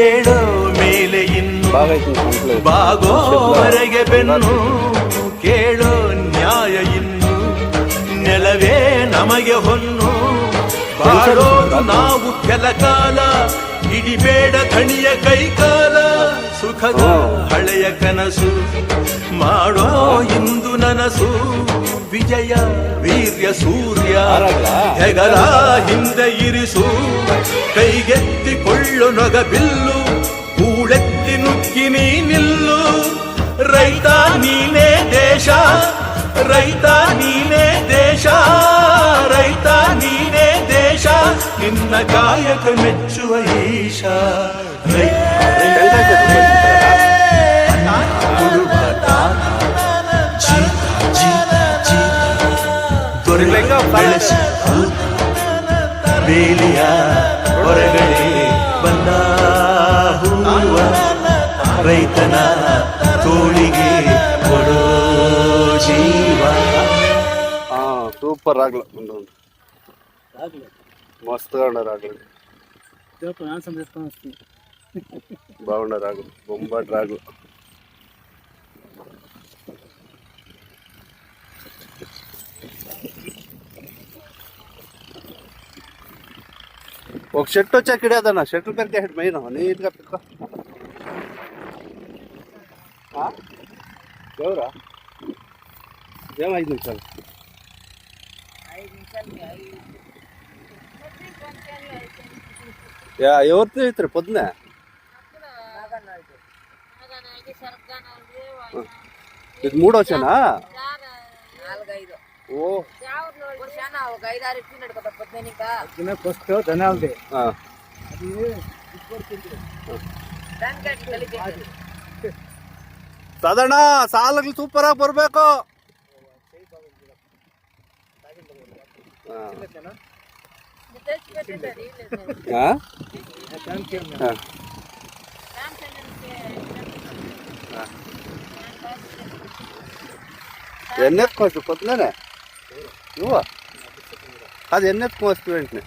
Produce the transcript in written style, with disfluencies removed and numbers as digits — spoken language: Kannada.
ಏಳೋ ಮೇಲೆ ಇನ್ನು ಬಾಗೋವರೆಗೆ ಬೆನ್ನು ಕೇಳೋ ನ್ಯಾಯ ಇನ್ನು ನೆಲವೇ ನಮಗೆ ಹೊನ್ನು ಬಾಳೋದು ನಾವು ಕೆಲ ಕಾಲ ಹಿಡಿಬೇಡ ಕಣಿಯ ಕೈಕಾಲ ಸುಖದ ಹಳೆಯ ಕನಸು ಮಾಡೋ ಇಂದು ನನಸು ವಿಜಯ ವೀರ್ಯ ಸೂರ್ಯ ಹೆಗಲ ಹಿಂದೆ ಇರಿಸು ಕೈಗೆತ್ತಿಕೊಳ್ಳು ನೊಗ ಬಿಲ್ಲು ಕೂಳೆತ್ತಿ ನುಗ್ಗಿ ನೀ ನಿಲ್ಲು ರೈತ ನೀನೇ ದೇಶ ರೈತ ನೀನೇ ದೇಶ ರೈತ ನೀನೇ ದೇಶ ನಿನ್ನ ಕಾಯಕ ಮೆಚ್ಚುವ ಈಶ ಬೆಳೆಸಿ ಬೇಲಿಯ ಹೊರಗಡೆ ಬಂದ ಹೂವ ರೈತನ ತೋಳಿಗೆ ಕೊಡೋ ಜೀವ. ಸೂಪರ್ ಆಗ್ಲ ಮಸ್ತ್ ರಾಗಲು ಬಾವುಂಡ ರಾಗಲು ಬೊಂಬಾಟ್ ರಾಗಲು ఒక షర్ట్ వచ్చాక ఇడేదన్నా షర్ట్లు పెరికే హెడ్ మెయిన్ నీట్గా పెట్టుకో ఎవరా ఏం 5 నిమిషాలు ఎవరు తిరుగుతారు పొద్దున ఇది 3 వచ్చానా ఓ ಸಾಧಾರಣ ಸಾಲಗಳು ಸೂಪರ್ ಆಗಿ ಬರ್ಬೇಕು. ఎన్నెత్తుకోవచ్చు పొద్దునే నువ్వు అది ఎన్నెత్తుకోవచ్చు వెంటనే